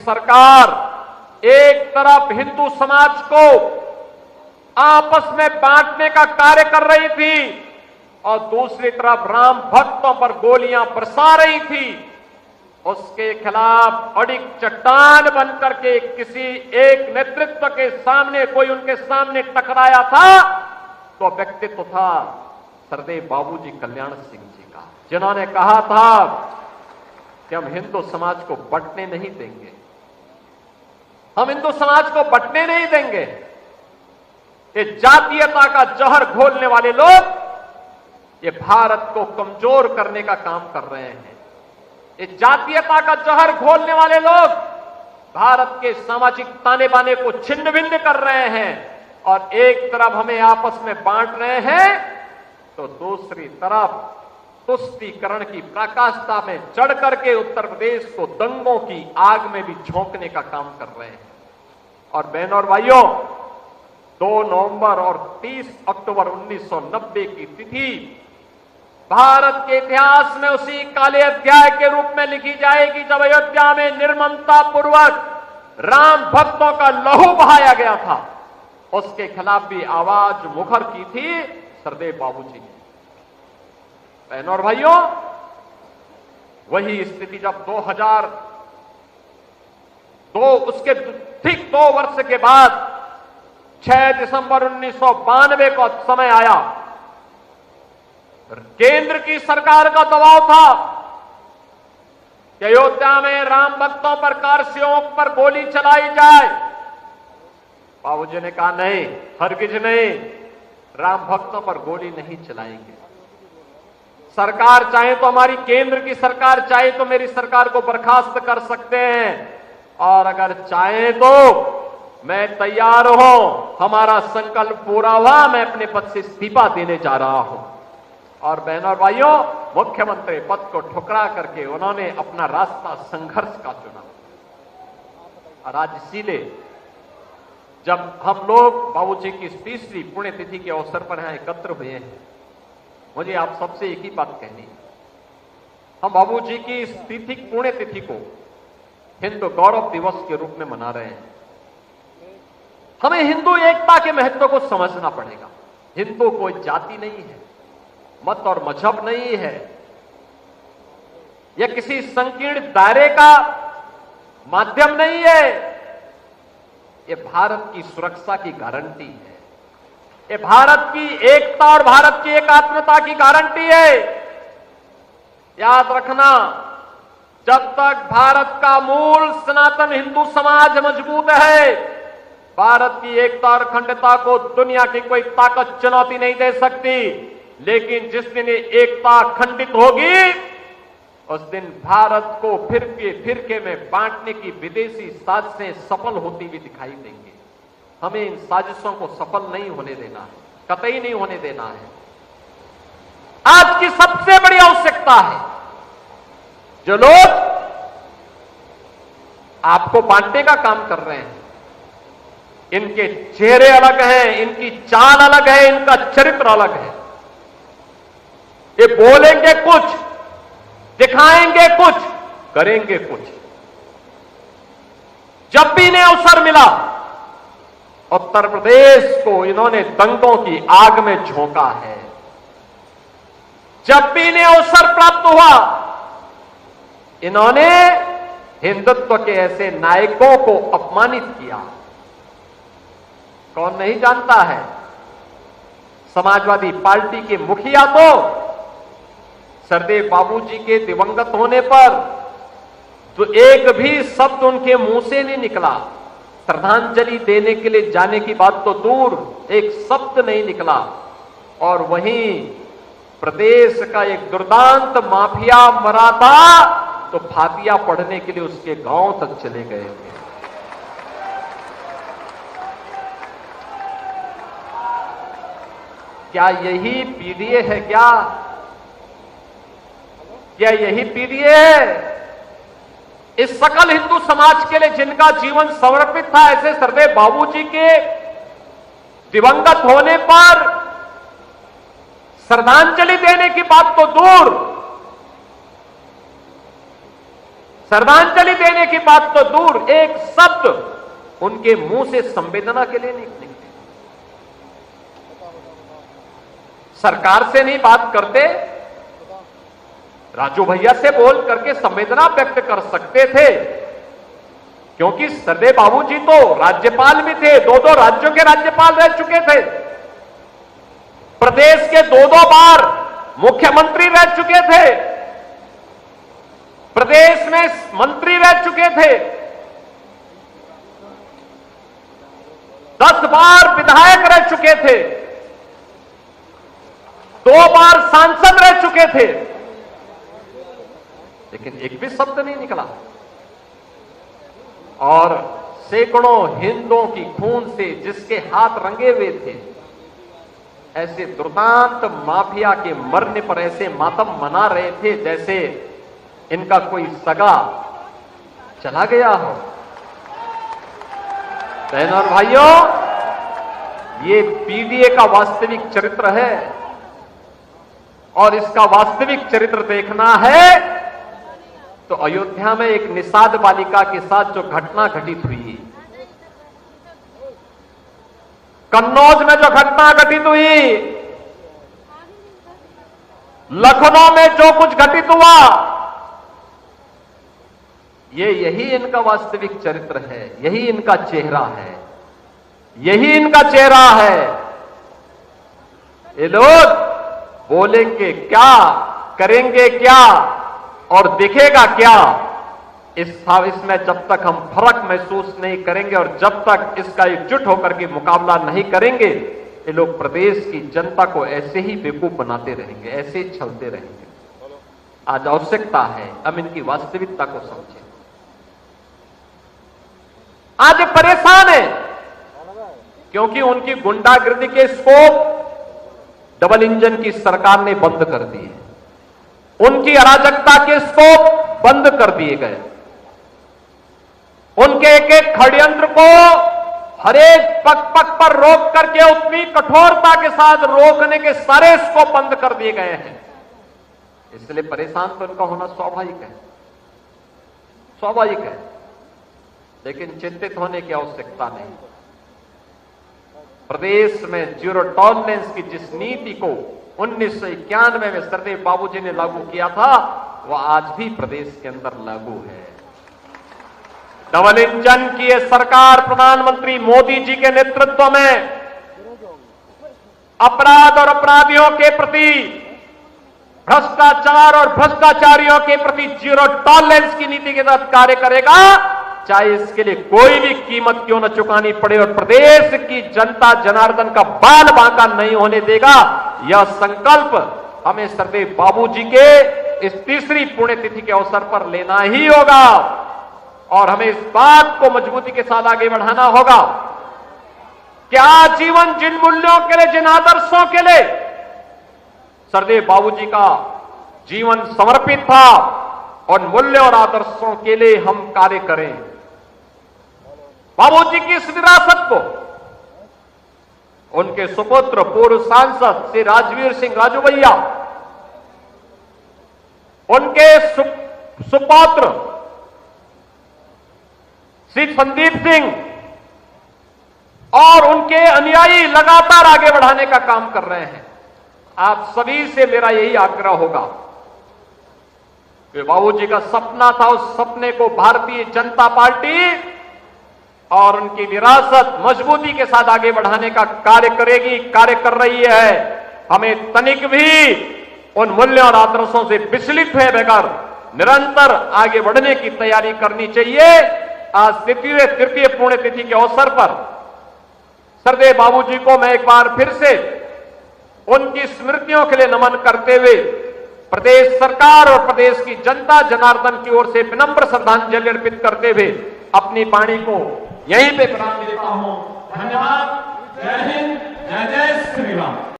सरकार एक तरफ हिंदू समाज को आपस में बांटने का कार्य कर रही थी और दूसरी तरफ राम भक्तों पर गोलियां बरसा रही थी। उसके खिलाफ अड़िग चट्टान बनकर के किसी एक नेतृत्व के सामने कोई उनके सामने टकराया था तो व्यक्तित्व था सरदेव बाबूजी कल्याण सिंह जी का, जिन्होंने कहा था कि हम हिंदू समाज को बंटने नहीं देंगे, हम हिंदू समाज को बंटने नहीं देंगे। ये जातीयता का जहर घोलने वाले लोग ये भारत को कमजोर करने का काम कर रहे हैं। ये जातीयता का जहर घोलने वाले लोग भारत के सामाजिक ताने बाने को छिन्न भिन्न कर रहे हैं और एक तरफ हमें आपस में बांट रहे हैं तो दूसरी तरफ तुष्टीकरण की प्रकाशता में चढ़ करके उत्तर प्रदेश को दंगों की आग में भी झोंकने का काम कर रहे हैं। और बहनों और भाइयों, 2 नवंबर और 30 अक्टूबर 1990 की तिथि भारत के इतिहास में उसी काले अध्याय के रूप में लिखी जाएगी जब अयोध्या में निर्ममता पूर्वक राम भक्तों का लहू बहाया गया था। उसके खिलाफ भी आवाज मुखर की थी सरदेव बाबूजी ने। बहनों और भाइयों, वही स्थिति जब 2002 उसके ठीक 2 वर्ष के बाद 6 दिसंबर 1992 को समय आया, केंद्र की सरकार का दबाव था कि अयोध्या में राम भक्तों पर कारसेवकों पर गोली चलाई जाए। बाबूजी ने कहा नहीं, हरगिज नहीं, राम भक्तों पर गोली नहीं चलाएंगे। सरकार चाहे तो हमारी केंद्र की सरकार चाहे तो मेरी सरकार को बर्खास्त कर सकते हैं और अगर चाहे तो मैं तैयार हूं, हमारा संकल्प पूरा हुआ, मैं अपने पद से इस्तीफा देने जा रहा हूं। और बहनों और भाइयों, मुख्यमंत्री पद को ठुकरा करके उन्होंने अपना रास्ता संघर्ष का चुना। और आज इसीलिए जब हम लोग बाबूजी की 30वीं पुण्यतिथि के अवसर पर यहां एकत्र हुए हैं, मुझे आप सबसे एक ही बात कहनी है, हम बाबूजी की इस पुण्यतिथि को हिंदू गौरव दिवस के रूप में मना रहे हैं। हमें हिंदू एकता के महत्व को समझना पड़ेगा। हिंदू कोई जाति नहीं है, मत और मजहब नहीं है, यह किसी संकीर्ण दायरे का माध्यम नहीं है, यह भारत की सुरक्षा की गारंटी है, यह भारत की एकता और भारत की एकात्मता की गारंटी है। याद रखना, जब तक भारत का मूल सनातन हिंदू समाज मजबूत है, भारत की एकता और अखंडता को दुनिया की कोई ताकत चुनौती नहीं दे सकती। लेकिन जिस दिन ये एकता खंडित होगी, उस दिन भारत को फिरके में बांटने की विदेशी साजिशें सफल होती हुई दिखाई देंगी। हमें इन साजिशों को सफल नहीं होने देना है, कतई नहीं होने देना है। आज की सबसे बड़ी आवश्यकता है, जो लोग आपको बांटने का काम कर रहे हैं, इनके चेहरे अलग हैं, इनकी चाल अलग है, इनका चरित्र अलग है। ये बोलेंगे कुछ, दिखाएंगे कुछ, करेंगे कुछ। जब भी इन्हें अवसर मिला, उत्तर प्रदेश को इन्होंने दंगों की आग में झोंका है। जब भी इन्हें अवसर प्राप्त हुआ, इन्होंने हिंदुत्व के ऐसे नायकों को अपमानित किया। कौन नहीं जानता है, समाजवादी पार्टी के मुखिया तो सरदेव बाबूजी के दिवंगत होने पर तो एक भी शब्द उनके मुंह से नहीं निकला, श्रद्धांजलि देने के लिए जाने की बात तो दूर, एक शब्द नहीं निकला। और वहीं प्रदेश का एक दुर्दांत माफिया मरा था तो फातिया पढ़ने के लिए उसके गांव तक चले गए थे। क्या यही पीडीए है? क्या यही पीडीए है? इस सकल हिंदू समाज के लिए जिनका जीवन समर्पित था, ऐसे सरदेव बाबूजी के दिवंगत होने पर श्रद्धांजलि देने की बात तो दूर, श्रद्धांजलि देने की बात तो दूर, एक शब्द उनके मुंह से संवेदना के लिए निकले। सरकार से नहीं बात करते, राजू भैया से बोल करके संवेदना व्यक्त कर सकते थे, क्योंकि सरदेव बाबूजी तो राज्यपाल भी थे, 2-2 राज्यों के राज्यपाल रह चुके थे, प्रदेश के 2-2 बार मुख्यमंत्री रह चुके थे, प्रदेश में मंत्री रह चुके थे, 10 बार विधायक रह चुके थे, 2 बार सांसद रह चुके थे, लेकिन एक भी शब्द नहीं निकला। और सैकड़ों हिंदुओं की खून से जिसके हाथ रंगे हुए थे, ऐसे दुर्दांत माफिया के मरने पर ऐसे मातम मना रहे थे जैसे इनका कोई सगा चला गया हो। बहनों और भाइयों, ये पीडीए का वास्तविक चरित्र है, और इसका वास्तविक चरित्र देखना है तो अयोध्या में एक निषाद बालिका के साथ जो घटना घटित हुई, कन्नौज में जो घटना घटित हुई, लखनऊ में जो कुछ घटित हुआ, यही इनका वास्तविक चरित्र है, यही इनका चेहरा है, यही इनका चेहरा है। ये लोग बोलेंगे क्या, करेंगे क्या और दिखेगा क्या, इसमें जब तक हम फर्क महसूस नहीं करेंगे और जब तक इसका एकजुट होकर के मुकाबला नहीं करेंगे, ये लोग प्रदेश की जनता को ऐसे ही बेवकूफ बनाते रहेंगे, ऐसे ही छलते रहेंगे। आज आवश्यकता है हम इनकी वास्तविकता को समझें। आज परेशान है क्योंकि उनकी गुंडागर्दी के स्कोप डबल इंजन की सरकार ने बंद कर दिए, उनकी अराजकता के स्कोप बंद कर दिए गए, उनके एक एक षड्यंत्र को हरेक पग पर रोक करके उतनी कठोरता के साथ रोकने के सारे स्कोप बंद कर दिए गए हैं। इसलिए परेशान तो उनका होना स्वाभाविक है, स्वाभाविक है, लेकिन चिंतित होने की आवश्यकता नहीं। प्रदेश में जीरो टॉलरेंस की जिस नीति को 1991 में सरदेव बाबूजी ने लागू किया था, वह आज भी प्रदेश के अंदर लागू है। डबल इंजन की यह सरकार प्रधानमंत्री मोदी जी के नेतृत्व में अपराध और अपराधियों के प्रति, भ्रष्टाचार और भ्रष्टाचारियों के प्रति जीरो टॉलरेंस की नीति के तहत कार्य करेगा, चाहे इसके लिए कोई भी कीमत क्यों न चुकानी पड़े, और प्रदेश की जनता जनार्दन का बाल बांका नहीं होने देगा। यह संकल्प हमें सरदेव बाबूजी के इस तीसरी पुण्यतिथि के अवसर पर लेना ही होगा, और हमें इस बात को मजबूती के साथ आगे बढ़ाना होगा। क्या जीवन जिन मूल्यों के लिए, जिन आदर्शों के लिए सरदेव बाबूजी का जीवन समर्पित था, उन मूल्यों और आदर्शों के लिए हम कार्य करें। बाबूजी की इस विरासत को उनके सुपुत्र पूर्व सांसद श्री राजवीर सिंह राजू भैया, उनके सुपौत्र श्री संदीप सिंह और उनके अनुयायी लगातार आगे बढ़ाने का काम कर रहे हैं। आप सभी से मेरा यही आग्रह होगा कि बाबूजी का सपना था, उस सपने को भारतीय जनता पार्टी और उनकी विरासत मजबूती के साथ आगे बढ़ाने का कार्य करेगी, कार्य कर रही है। हमें तनिक भी उन मूल्यों और आदर्शों से विचलित हुए बगैर निरंतर आगे बढ़ने की तैयारी करनी चाहिए। आज तृतीय पुण्यतिथि के अवसर पर सरदेव बाबूजी को मैं एक बार फिर से उनकी स्मृतियों के लिए नमन करते हुए प्रदेश सरकार और प्रदेश की जनता जनार्दन की ओर से विनम्र श्रद्धांजलि अर्पित करते हुए अपनी वाणी को यहीं पे विराम देता हूं। धन्यवाद। जय हिंद, जय जय श्री राम।